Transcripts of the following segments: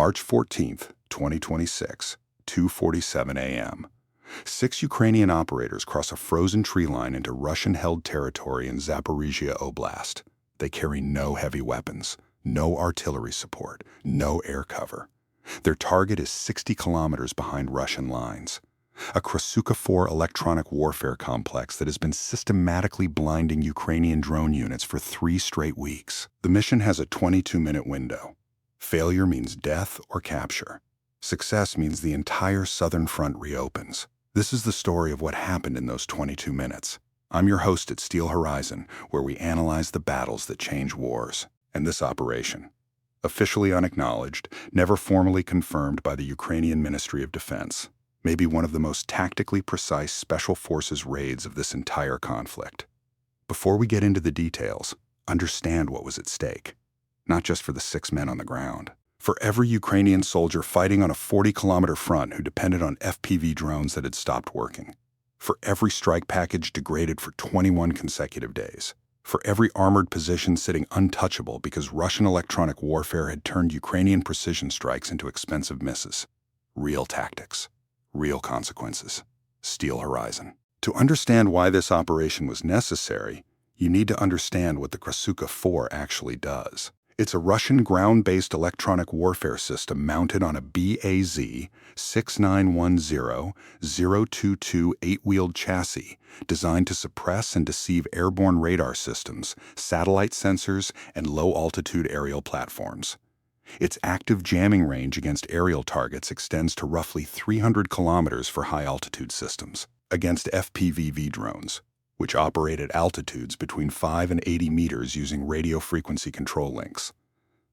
March 14, 2026, 2:47 a.m. 6 Ukrainian operators cross a frozen tree line into Russian-held territory in Zaporizhzhia Oblast. They carry no heavy weapons, no artillery support, no air cover. Their target is 60 kilometers behind Russian lines. A Krasuka-4 electronic warfare complex that has been systematically blinding Ukrainian drone units for 3 straight weeks. The mission has a 22-minute window. Failure means death or capture. Success means the entire southern front reopens. This is the story of what happened in those 22 minutes. I'm your host at Steel Horizon, where we analyze the battles that change wars. And this operation, officially unacknowledged, never formally confirmed by the Ukrainian Ministry of Defense, may be one of the most tactically precise special forces raids of this entire conflict. Before we get into the details, understand what was at stake, not just for the 6 men on the ground. For every Ukrainian soldier fighting on a 40-kilometer front who depended on FPV drones that had stopped working. For every strike package degraded for 21 consecutive days. For every armored position sitting untouchable because Russian electronic warfare had turned Ukrainian precision strikes into expensive misses. Real tactics. Real consequences. Steel Horizon. To understand why this operation was necessary, you need to understand what the Krasuka-4 actually does. It's a Russian ground-based electronic warfare system mounted on a BAZ 6910-022 8-wheeled chassis designed to suppress and deceive airborne radar systems, satellite sensors, and low-altitude aerial platforms. Its active jamming range against aerial targets extends to roughly 300 kilometers for high-altitude systems, against FPV drones, which operate at altitudes between 5 and 80 meters using radio frequency control links.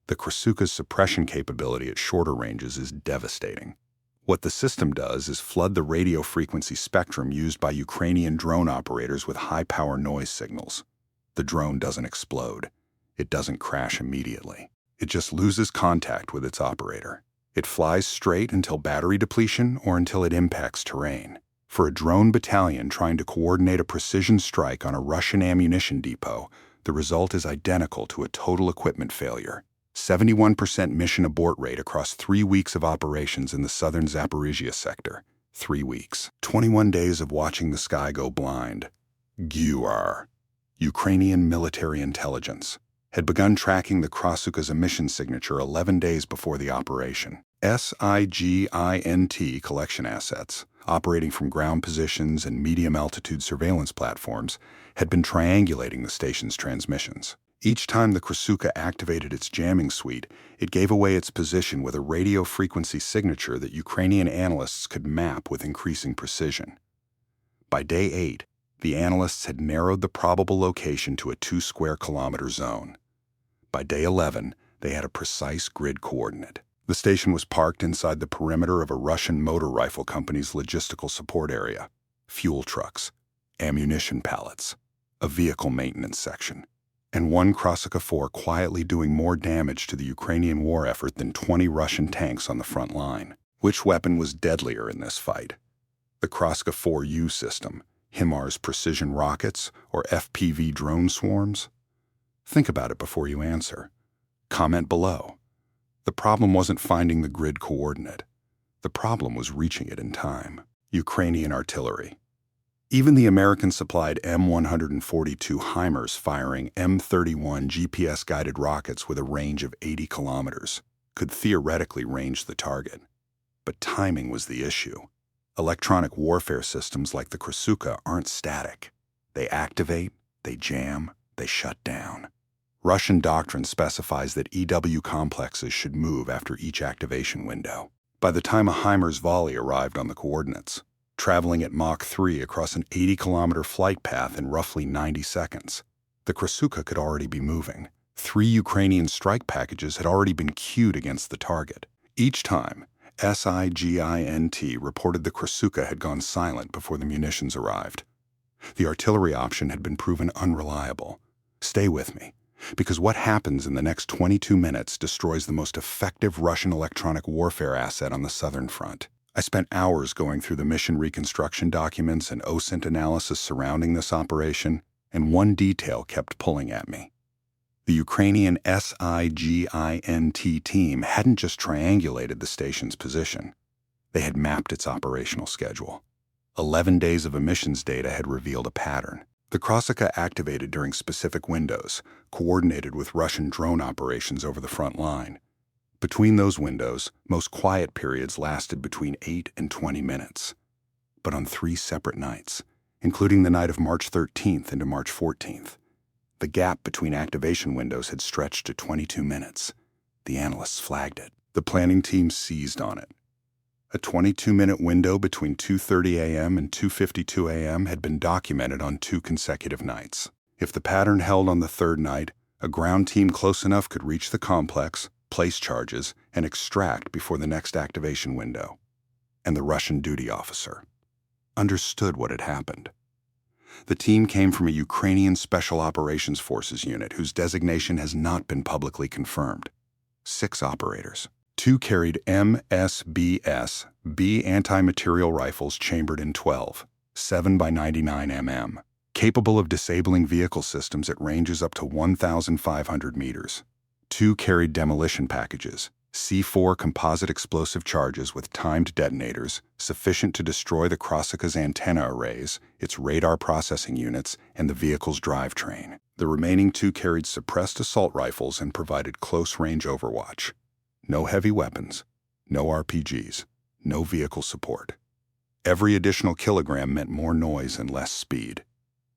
The Krasuka's suppression capability at shorter ranges is devastating. What the system does is flood the radio frequency spectrum used by Ukrainian drone operators with high-power noise signals. The drone doesn't explode. It doesn't crash immediately. It just loses contact with its operator. It flies straight until battery depletion or until it impacts terrain. For a drone battalion trying to coordinate a precision strike on a Russian ammunition depot, the result is identical to a total equipment failure. 71% mission abort rate across 3 weeks of operations in the southern Zaporizhzhia sector. 3 weeks. 21 days of watching the sky go blind. GUR, Ukrainian military intelligence, had begun tracking the Krasuka's emission signature 11 days before the operation. SIGINT collection assets, operating from ground positions and medium-altitude surveillance platforms, had been triangulating the station's transmissions. Each time the Krasuka activated its jamming suite, it gave away its position with a radio frequency signature that Ukrainian analysts could map with increasing precision. By day 8, the analysts had narrowed the probable location to a 2-square-kilometer zone. By day 11, they had a precise grid coordinate. The station was parked inside the perimeter of a Russian motor rifle company's logistical support area. Fuel trucks, ammunition pallets, a vehicle maintenance section, and one Krasuka-4 quietly doing more damage to the Ukrainian war effort than 20 Russian tanks on the front line. Which weapon was deadlier in this fight? The Krasuka-4U system, HIMARS precision rockets, or FPV drone swarms? Think about it before you answer. Comment below. The problem wasn't finding the grid coordinate. The problem was reaching it in time. Ukrainian artillery. Even the American-supplied M142 HIMARS firing M31 GPS-guided rockets with a range of 80 kilometers could theoretically range the target. But timing was the issue. Electronic warfare systems like the Krasuka aren't static. They activate, they jam, they shut down. Russian doctrine specifies that EW complexes should move after each activation window. By the time a HIMARS volley arrived on the coordinates, traveling at Mach 3 across an 80-kilometer flight path in roughly 90 seconds, the Krasuka could already be moving. 3 Ukrainian strike packages had already been queued against the target. Each time, SIGINT reported the Krasuka had gone silent before the munitions arrived. The artillery option had been proven unreliable. Stay with me, because what happens in the next 22 minutes destroys the most effective Russian electronic warfare asset on the southern front. I spent hours going through the mission reconstruction documents and OSINT analysis surrounding this operation, and one detail kept pulling at me. The Ukrainian SIGINT team hadn't just triangulated the station's position. They had mapped its operational schedule. 11 days of emissions data had revealed a pattern. The Krasika activated during specific windows, coordinated with Russian drone operations over the front line. Between those windows, most quiet periods lasted between 8 and 20 minutes. But on 3 separate nights, including the night of March 13th into March 14th, the gap between activation windows had stretched to 22 minutes. The analysts flagged it. The planning team seized on it. A 22-minute window between 2:30 a.m. and 2:52 a.m. had been documented on 2 consecutive nights. If the pattern held on the third night, a ground team close enough could reach the complex, place charges, and extract before the next activation window. And the Russian duty officer understood what had happened. The team came from a Ukrainian Special Operations Forces unit whose designation has not been publicly confirmed. 6 operators. 2 carried MSBS-B anti-material rifles chambered in 12, 7x99 mm, capable of disabling vehicle systems at ranges up to 1,500 meters. 2 carried demolition packages, C4 composite explosive charges with timed detonators sufficient to destroy the Krasika's antenna arrays, its radar processing units, and the vehicle's drivetrain. The remaining 2 carried suppressed assault rifles and provided close-range overwatch. No heavy weapons, no RPGs, no vehicle support. Every additional kilogram meant more noise and less speed.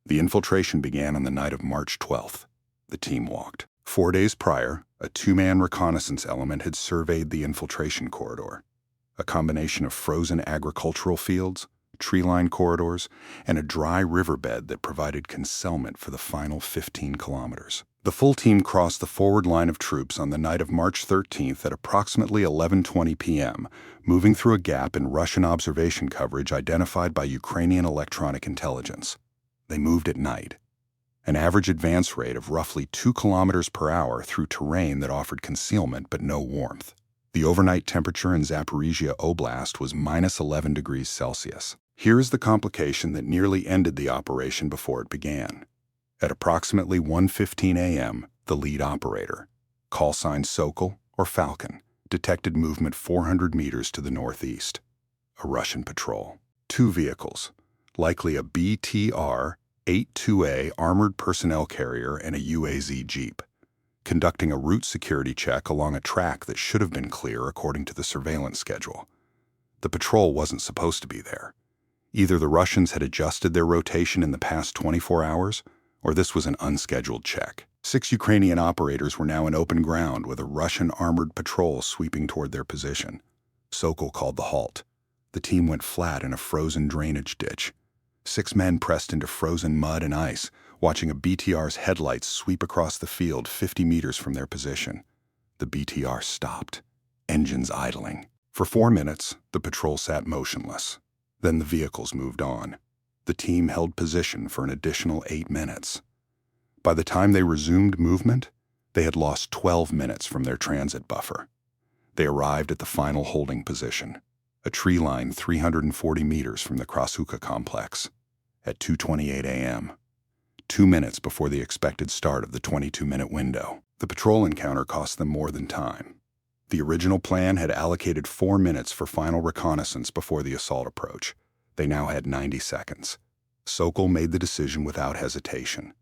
The infiltration began on the night of March 12th. The team walked. 4 days prior, a 2-man reconnaissance element had surveyed the infiltration corridor, a combination of frozen agricultural fields, tree-lined corridors, and a dry riverbed that provided concealment for the final 15 kilometers. The full team crossed the forward line of troops on the night of March 13th at approximately 11:20 p.m., moving through a gap in Russian observation coverage identified by Ukrainian electronic intelligence. They moved at night, an average advance rate of roughly 2 kilometers per hour through terrain that offered concealment but no warmth. The overnight temperature in Zaporizhzhia Oblast was minus 11 degrees Celsius. Here is the complication that nearly ended the operation before it began. At approximately 1:15 a.m., the lead operator, call sign Sokol or Falcon, detected movement 400 meters to the northeast. A Russian patrol. 2 vehicles, likely a BTR-82A armored personnel carrier and a UAZ Jeep, conducting a route security check along a track that should have been clear according to the surveillance schedule. The patrol wasn't supposed to be there. Either the Russians had adjusted their rotation in the past 24 hours, or this was an unscheduled check. 6 Ukrainian operators were now in open ground with a Russian armored patrol sweeping toward their position. Sokol called the halt. The team went flat in a frozen drainage ditch. 6 men pressed into frozen mud and ice, watching a BTR's headlights sweep across the field 50 meters from their position. The BTR stopped, engines idling. For 4 minutes, the patrol sat motionless. Then the vehicles moved on. The team held position for an additional 8 minutes. By the time they resumed movement, they had lost 12 minutes from their transit buffer. They arrived at the final holding position, a tree line 340 meters from the Krasika complex, at 2:28 a.m., 2 minutes before the expected start of the 22-minute window. The patrol encounter cost them more than time. The original plan had allocated 4 minutes for final reconnaissance before the assault approach. They now had 90 seconds. Sokol made the decision without hesitation.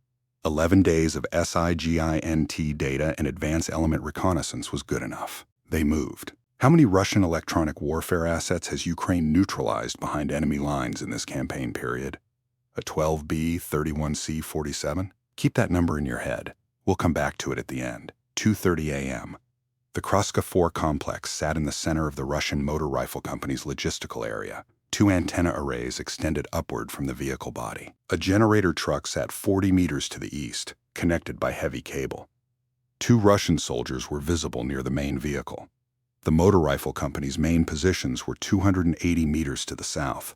11 days of SIGINT data and advanced element reconnaissance was good enough. They moved. How many Russian electronic warfare assets has Ukraine neutralized behind enemy lines in this campaign period? A 12B 31C-47? Keep that number in your head. We'll come back to it at the end. 2:30 a.m. The Krasika 4 complex sat in the center of the Russian Motor Rifle Company's logistical area. 2 antenna arrays extended upward from the vehicle body. A generator truck sat 40 meters to the east, connected by heavy cable. 2 Russian soldiers were visible near the main vehicle. The Motor Rifle Company's main positions were 280 meters to the south.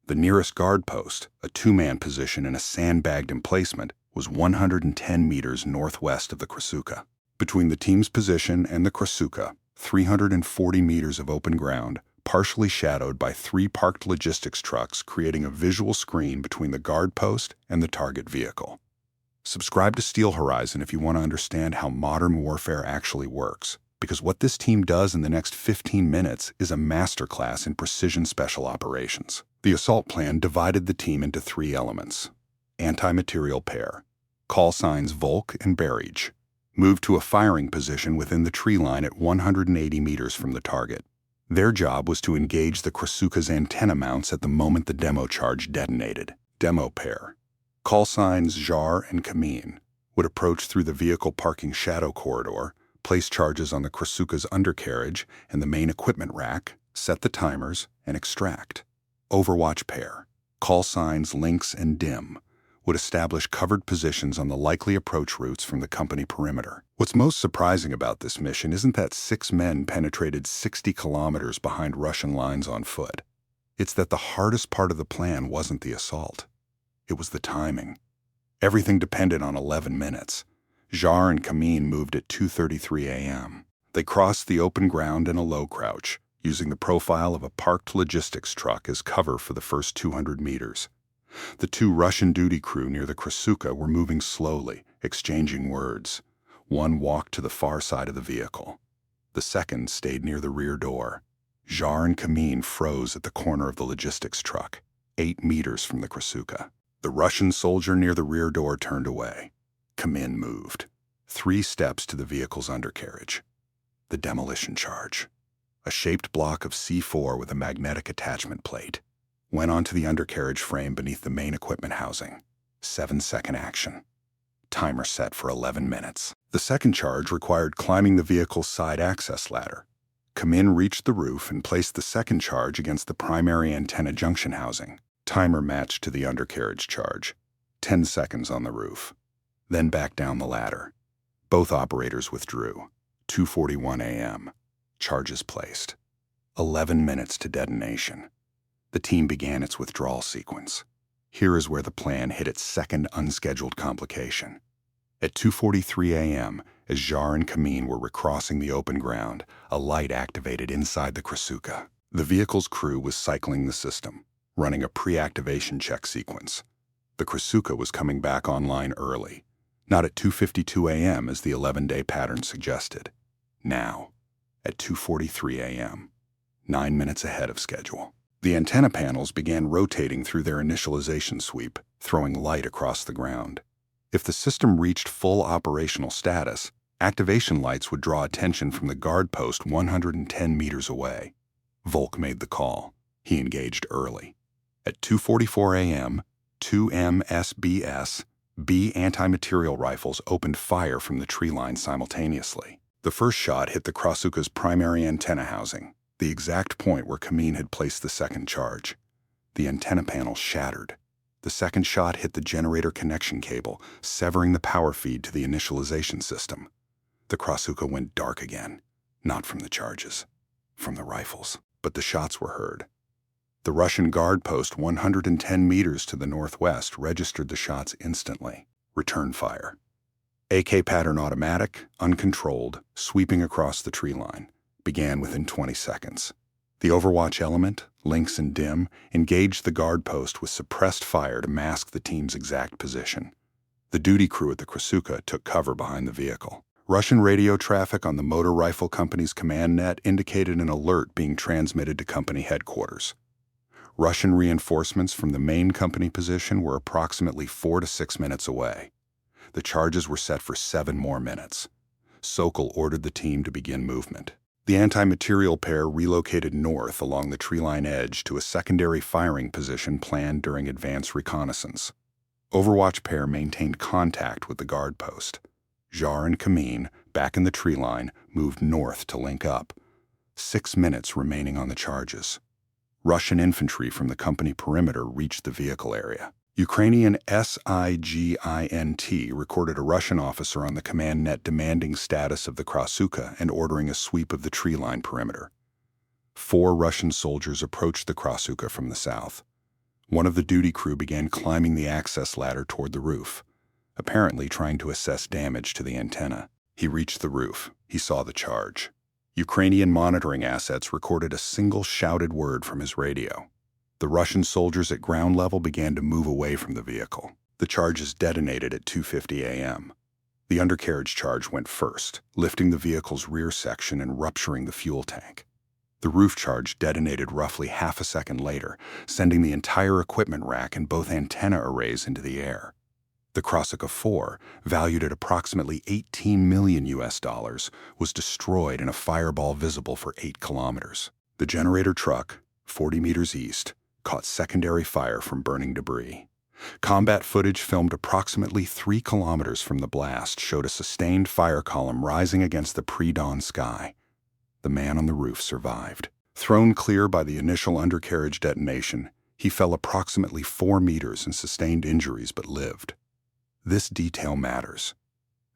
The nearest guard post, a 2-man position in a sandbagged emplacement, was 110 meters northwest of the Krasika. Between the team's position and the Krasika, 340 meters of open ground, partially shadowed by 3 parked logistics trucks, creating a visual screen between the guard post and the target vehicle. Subscribe to Steel Horizon if you want to understand how modern warfare actually works, because what this team does in the next 15 minutes is a masterclass in precision special operations. The assault plan divided the team into 3 elements. Anti-material pair, call signs Volk and Berige, moved to a firing position within the tree line at 180 meters from the target. Their job was to engage the Krasuka's antenna mounts at the moment the demo charge detonated. Demo pair, call signs Jar and Kamin, would approach through the vehicle parking shadow corridor, place charges on the Krasuka's undercarriage and the main equipment rack, set the timers, and extract. Overwatch pair, call signs Lynx and Dim, would establish covered positions on the likely approach routes from the company perimeter. What's most surprising about this mission isn't that 6 men penetrated 60 kilometers behind Russian lines on foot. It's that the hardest part of the plan wasn't the assault. It was the timing. Everything depended on 11 minutes. Jar and Kamin moved at 2:33 a.m. They crossed the open ground in a low crouch, using the profile of a parked logistics truck as cover for the first 200 meters. The 2 Russian duty crew near the Krasuka were moving slowly, exchanging words. One walked to the far side of the vehicle. The second stayed near the rear door. Jar and Kamin froze at the corner of the logistics truck, 8 meters from the Krasuka. The Russian soldier near the rear door turned away. Kamin moved 3 steps to the vehicle's undercarriage. The demolition charge, a shaped block of C4 with a magnetic attachment plate, went onto the undercarriage frame beneath the main equipment housing. 7-second action. Timer set for 11 minutes. The second charge required climbing the vehicle's side access ladder. Kamin reached the roof and placed the second charge against the primary antenna junction housing. Timer matched to the undercarriage charge. 10 seconds on the roof. Then back down the ladder. Both operators withdrew. 2:41 a.m. Charges placed. 11 minutes to detonation. The team began its withdrawal sequence. Here is where the plan hit its second unscheduled complication. At 2:43 a.m., as Jar and Kamin were recrossing the open ground, a light activated inside the Krasuka. The vehicle's crew was cycling the system, running a pre-activation check sequence. The Krasuka was coming back online early, not at 2:52 a.m. as the 11-day pattern suggested. Now, at 2:43 a.m., 9 minutes ahead of schedule. The antenna panels began rotating through their initialization sweep, throwing light across the ground. If the system reached full operational status, activation lights would draw attention from the guard post 110 meters away. Volk made the call. He engaged early. At 2:44 a.m., 2 MSBS B anti-material rifles opened fire from the tree line simultaneously. The first shot hit the Krasuka's primary antenna housing, the exact point where Kamin had placed the second charge. The antenna panel shattered. The second shot hit the generator connection cable, severing the power feed to the initialization system. The Krasuka went dark again, not from the charges, from the rifles. But the shots were heard. The Russian guard post 110 meters to the northwest registered the shots instantly. Return fire. AK pattern automatic, uncontrolled, sweeping across the tree line. Began within 20 seconds. The Overwatch element, Lynx and Dim, engaged the guard post with suppressed fire to mask the team's exact position. The duty crew at the Krasuka took cover behind the vehicle. Russian radio traffic on the Motor Rifle Company's command net indicated an alert being transmitted to company headquarters. Russian reinforcements from the main company position were approximately 4 to 6 minutes away. The charges were set for 7 more minutes. Sokol ordered the team to begin movement. The anti-material pair relocated north along the tree-line edge to a secondary firing position planned during advance reconnaissance. Overwatch pair maintained contact with the guard post. Jar and Kamin, back in the tree line, moved north to link up. 6 minutes remaining on the charges. Russian infantry from the company perimeter reached the vehicle area. Ukrainian SIGINT recorded a Russian officer on the command net demanding status of the Krasuka and ordering a sweep of the tree line perimeter. 4 Russian soldiers approached the Krasuka from the south. One of the duty crew began climbing the access ladder toward the roof, apparently trying to assess damage to the antenna. He reached the roof. He saw the charge. Ukrainian monitoring assets recorded a single shouted word from his radio. The Russian soldiers at ground level began to move away from the vehicle. The charges detonated at 2:50 a.m. The undercarriage charge went first, lifting the vehicle's rear section and rupturing the fuel tank. The roof charge detonated roughly half a second later, sending the entire equipment rack and both antenna arrays into the air. The Krasika 4, valued at approximately $18 million, was destroyed in a fireball visible for 8 kilometers. The generator truck, 40 meters east, caught secondary fire from burning debris. Combat footage filmed approximately 3 kilometers from the blast showed a sustained fire column rising against the pre-dawn sky. The man on the roof survived. Thrown clear by the initial undercarriage detonation, he fell approximately 4 meters and sustained injuries but lived. This detail matters.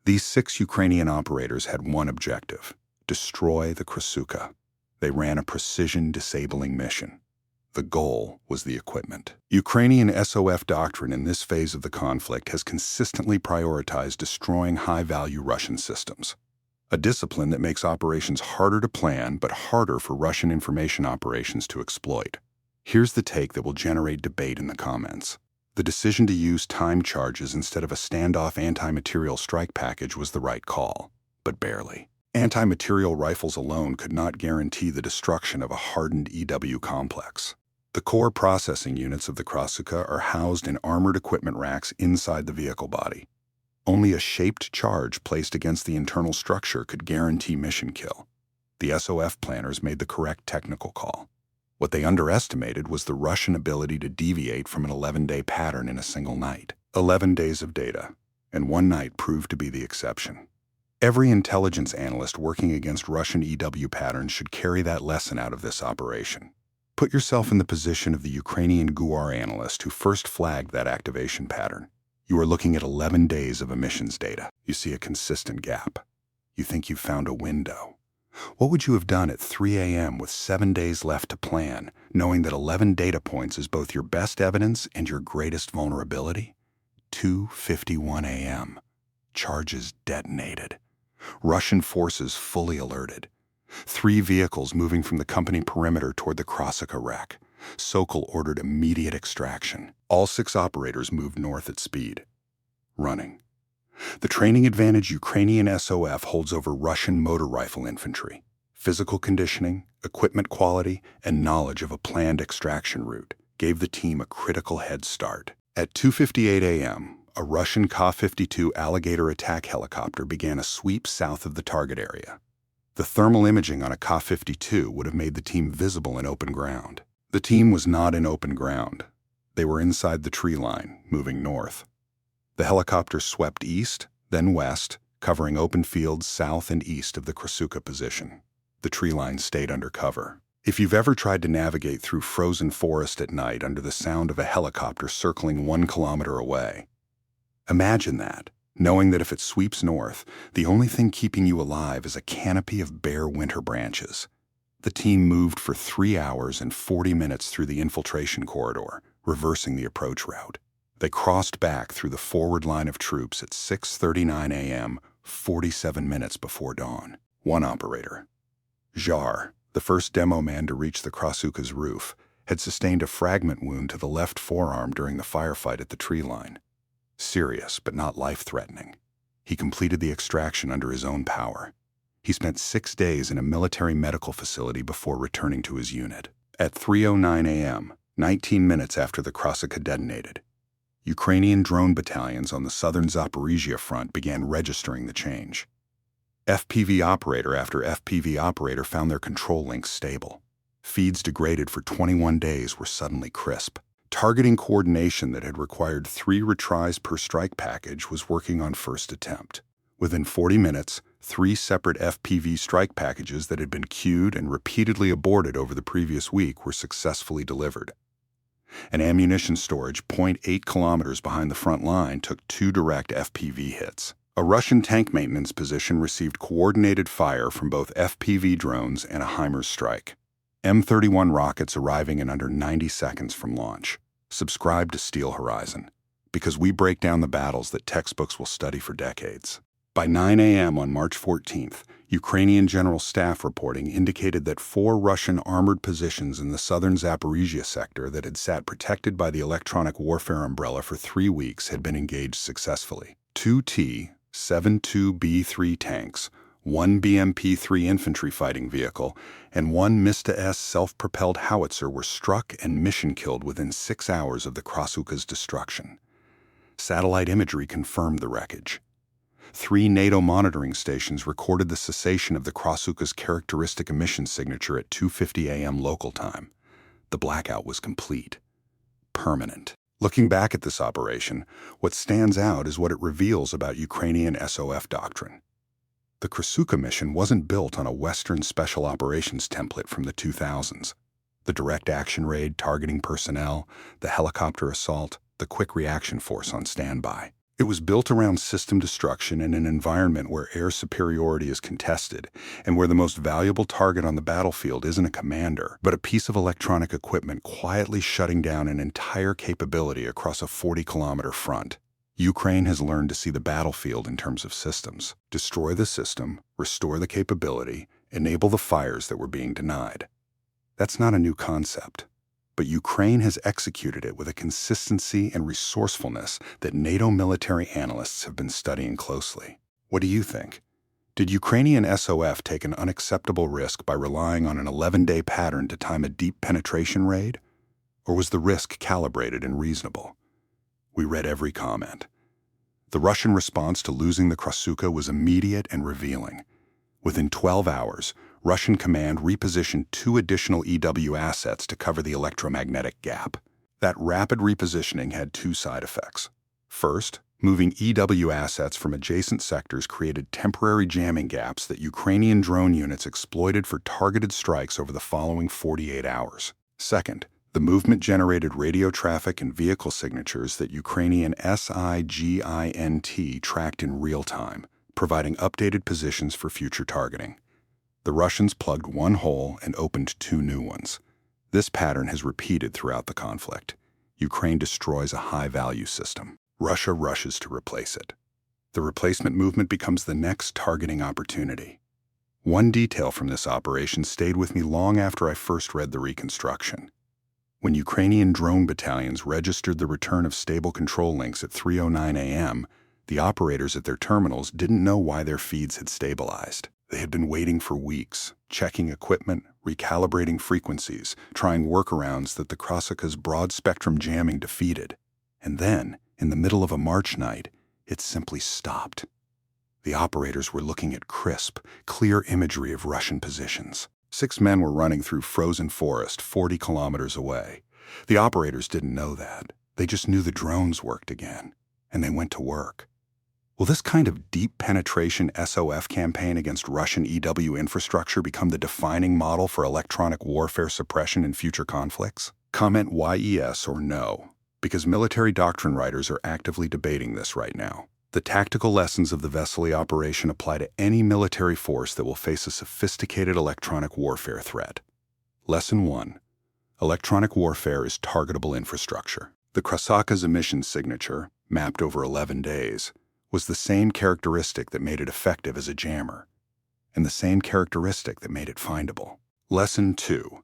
These 6 Ukrainian operators had one objective: destroy the Krasika. They ran a precision disabling mission. The goal was the equipment. Ukrainian SOF doctrine in this phase of the conflict has consistently prioritized destroying high-value Russian systems, a discipline that makes operations harder to plan but harder for Russian information operations to exploit. Here's the take that will generate debate in the comments. The decision to use time charges instead of a standoff anti-material strike package was the right call, but barely. Anti-material rifles alone could not guarantee the destruction of a hardened EW complex. The core processing units of the Krasika are housed in armored equipment racks inside the vehicle body. Only a shaped charge placed against the internal structure could guarantee mission kill. The SOF planners made the correct technical call. What they underestimated was the Russian ability to deviate from an 11-day pattern in a single night. 11 days of data, and one night proved to be the exception. Every intelligence analyst working against Russian EW patterns should carry that lesson out of this operation. Put yourself in the position of the Ukrainian GUAR analyst who first flagged that activation pattern. You are looking at 11 days of emissions data. You see a consistent gap. You think you've found a window. What would you have done at 3 a.m. with 7 days left to plan, knowing that 11 data points is both your best evidence and your greatest vulnerability? 2:51 a.m. Charges detonated. Russian forces fully alerted. 3 vehicles moving from the company perimeter toward the Krasika wreck. Sokol ordered immediate extraction. All 6 operators moved north at speed. Running. The training advantage Ukrainian SOF holds over Russian motor rifle infantry. Physical conditioning, equipment quality, and knowledge of a planned extraction route gave the team a critical head start. At 2:58 a.m., a Russian Ka-52 Alligator attack helicopter began a sweep south of the target area. The thermal imaging on a Ka-52 would have made the team visible in open ground. The team was not in open ground. They were inside the tree line, moving north. The helicopter swept east, then west, covering open fields south and east of the Krasika position. The tree line stayed under cover. If you've ever tried to navigate through frozen forest at night under the sound of a helicopter circling 1 kilometer away, imagine that, knowing that if it sweeps north, the only thing keeping you alive is a canopy of bare winter branches. The team moved for 3 hours and 40 minutes through the infiltration corridor, reversing the approach route. They crossed back through the forward line of troops at 6:39 a.m., 47 minutes before dawn. One operator, Zhar, the first demo man to reach the Krasika's roof, had sustained a fragment wound to the left forearm during the firefight at the tree line. Serious, but not life-threatening. He completed the extraction under his own power. He spent 6 days in a military medical facility before returning to his unit. At 3:09 a.m., 19 minutes after the Krasika detonated, Ukrainian drone battalions on the southern Zaporizhzhia front began registering the change. FPV operator after FPV operator found their control links stable. Feeds degraded for 21 days were suddenly crisp. Targeting coordination that had required 3 retries per strike package was working on first attempt. Within 40 minutes, 3 separate FPV strike packages that had been queued and repeatedly aborted over the previous week were successfully delivered. An ammunition storage 0.8 kilometers behind the front line took 2 direct FPV hits. A Russian tank maintenance position received coordinated fire from both FPV drones and a HIMARS strike. M31 rockets arriving in under 90 seconds from launch. Subscribe to Steel Horizon, because we break down the battles that textbooks will study for decades. By 9 a.m. on March 14th, Ukrainian General Staff reporting indicated that 4 Russian armored positions in the southern Zaporizhzhia sector that had sat protected by the electronic warfare umbrella for 3 weeks had been engaged successfully. 2 T-72B3 tanks, 1 BMP-3 infantry fighting vehicle, and 1 Mista-S self-propelled howitzer were struck and mission-killed within 6 hours of the Krasuka's destruction. Satellite imagery confirmed the wreckage. 3 NATO monitoring stations recorded the cessation of the Krasuka's characteristic emission signature at 2:50 a.m. local time. The blackout was complete. Permanent. Looking back at this operation, what stands out is what it reveals about Ukrainian SOF doctrine. The Krasuka mission wasn't built on a Western special operations template from the 2000s. The direct action raid targeting personnel, the helicopter assault, the quick reaction force on standby. It was built around system destruction in an environment where air superiority is contested and where the most valuable target on the battlefield isn't a commander, but a piece of electronic equipment quietly shutting down an entire capability across a 40-kilometer front. Ukraine has learned to see the battlefield in terms of systems. Destroy the system, restore the capability, enable the fires that were being denied. That's not a new concept. But Ukraine has executed it with a consistency and resourcefulness that NATO military analysts have been studying closely. What do you think? Did Ukrainian SOF take an unacceptable risk by relying on an 11-day pattern to time a deep penetration raid? Or was the risk calibrated and reasonable? We read every comment. The Russian response to losing the Krasuka was immediate and revealing. Within 12 hours, Russian command repositioned 2 additional EW assets to cover the electromagnetic gap. That rapid repositioning had 2 side effects. First, moving EW assets from adjacent sectors created temporary jamming gaps that Ukrainian drone units exploited for targeted strikes over the following 48 hours. Second, the movement generated radio traffic and vehicle signatures that Ukrainian SIGINT tracked in real time, providing updated positions for future targeting. The Russians plugged 1 hole and opened 2 new ones. This pattern has repeated throughout the conflict. Ukraine destroys a high-value system. Russia rushes to replace it. The replacement movement becomes the next targeting opportunity. One detail from this operation stayed with me long after I first read the reconstruction. When Ukrainian drone battalions registered the return of stable control links at 3:09 a.m., the operators at their terminals didn't know why their feeds had stabilized. They had been waiting for weeks, checking equipment, recalibrating frequencies, trying workarounds that the Krasuka's broad-spectrum jamming defeated. And then, in the middle of a March night, it simply stopped. The operators were looking at crisp, clear imagery of Russian positions. 6 men were running through frozen forest 40 kilometers away. The operators didn't know that. They just knew the drones worked again, and they went to work. Will this kind of deep penetration SOF campaign against Russian EW infrastructure become the defining model for electronic warfare suppression in future conflicts? Comment yes or no, because military doctrine writers are actively debating this right now. The tactical lessons of the Vesele operation apply to any military force that will face a sophisticated electronic warfare threat. Lesson 1. Electronic warfare is targetable infrastructure. The Krasuka's emission signature, mapped over 11 days, was the same characteristic that made it effective as a jammer, and the same characteristic that made it findable. Lesson 2.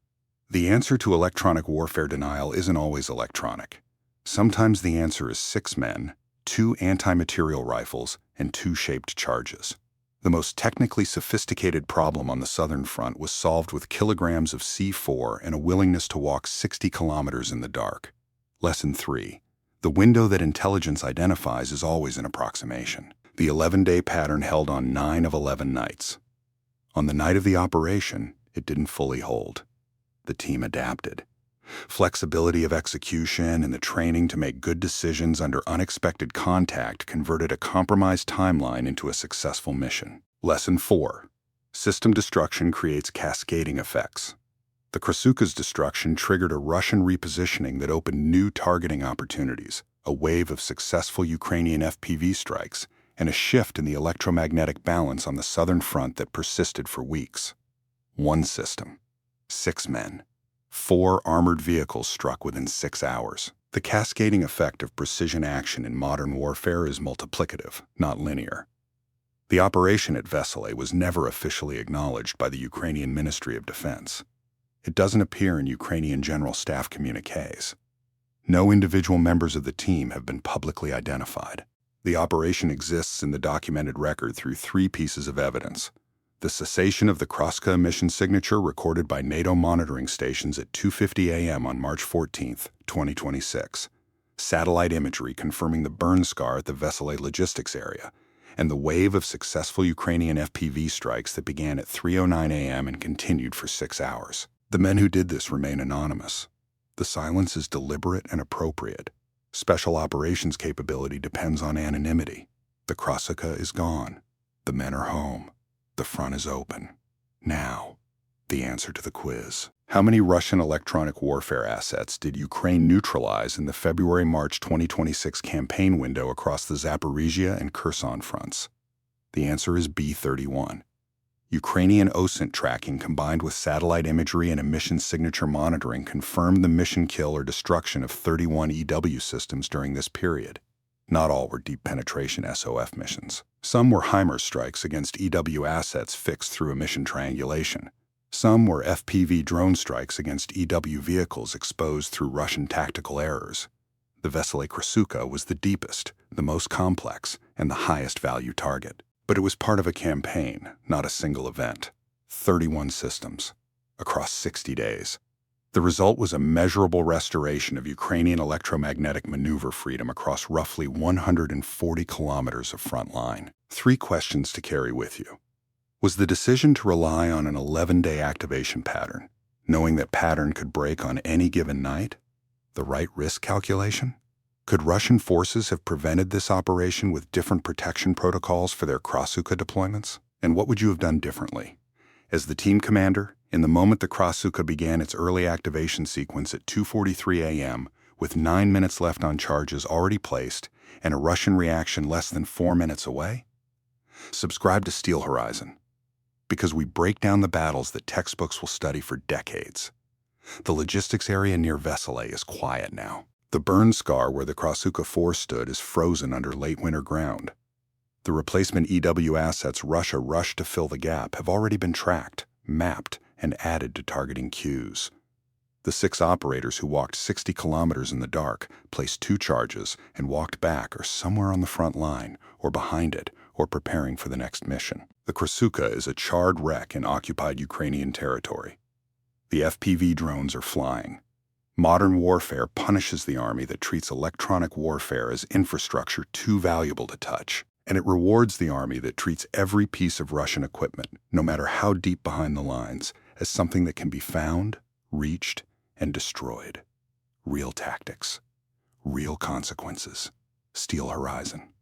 The answer to electronic warfare denial isn't always electronic. Sometimes the answer is 6 men, 2 anti-material rifles, and 2 shaped charges. The most technically sophisticated problem on the southern front was solved with kilograms of C4 and a willingness to walk 60 kilometers in the dark. Lesson 3. The window that intelligence identifies is always an approximation. The 11-day pattern held on 9 of 11 nights. On the night of the operation, it didn't fully hold. The team adapted. Flexibility of execution and the training to make good decisions under unexpected contact converted a compromised timeline into a successful mission. Lesson 4. System destruction creates cascading effects. The Krasuka's destruction triggered a Russian repositioning that opened new targeting opportunities, a wave of successful Ukrainian FPV strikes, and a shift in the electromagnetic balance on the southern front that persisted for weeks. 1 system, 6 men, 4 armored vehicles struck within 6 hours. The cascading effect of precision action in modern warfare is multiplicative, not linear. The operation at Vesele was never officially acknowledged by the Ukrainian Ministry of Defense. It doesn't appear in Ukrainian General Staff communiques. No individual members of the team have been publicly identified. The operation exists in the documented record through three pieces of evidence: the cessation of the Kroska emission signature recorded by NATO monitoring stations at 2:50 a.m. on March 14, 2026, satellite imagery confirming the burn scar at the Vesele logistics area, and the wave of successful Ukrainian FPV strikes that began at 3:09 a.m. and continued for 6 hours. The men who did this remain anonymous. The silence is deliberate and appropriate. Special operations capability depends on anonymity. The Kroska is gone. The men are home. The front is open. Now, the answer to the quiz. How many Russian electronic warfare assets did Ukraine neutralize in the February-March 2026 campaign window across the Zaporizhzhia and Kherson fronts? The answer is B-31. Ukrainian OSINT tracking combined with satellite imagery and emission signature monitoring confirmed the mission kill or destruction of 31 EW systems during this period. Not all were deep penetration SOF missions. Some were HIMARS strikes against EW assets fixed through emission triangulation. Some were FPV drone strikes against EW vehicles exposed through Russian tactical errors. The Vesele Krosuka was the deepest, the most complex, and the highest value target. But it was part of a campaign, not a single event. 31 systems, across 60 days. The result was a measurable restoration of Ukrainian electromagnetic maneuver freedom across roughly 140 kilometers of front line. 3 questions to carry with you. Was the decision to rely on an 11-day activation pattern, knowing that pattern could break on any given night, the right risk calculation? Could Russian forces have prevented this operation with different protection protocols for their Krosuka deployments? And what would you have done differently? As the team commander, in the moment the Krosuka began its early activation sequence at 2:43 a.m., with 9 minutes left on charges already placed and a Russian reaction less than 4 minutes away? Subscribe to Steel Horizon, because we break down the battles that textbooks will study for decades. The logistics area near Vesele is quiet now. The burn scar where the Krosuka 4 stood is frozen under late winter ground. The replacement EW assets Russia rushed to fill the gap have already been tracked, mapped, and added to targeting queues. The 6 operators who walked 60 kilometers in the dark, placed 2 charges, and walked back are somewhere on the front line, or behind it, or preparing for the next mission. The Krosuka is a charred wreck in occupied Ukrainian territory. The FPV drones are flying. Modern warfare punishes the army that treats electronic warfare as infrastructure too valuable to touch, and it rewards the army that treats every piece of Russian equipment, no matter how deep behind the lines, as something that can be found, reached, and destroyed. Real tactics. Real consequences. Steel Horizon.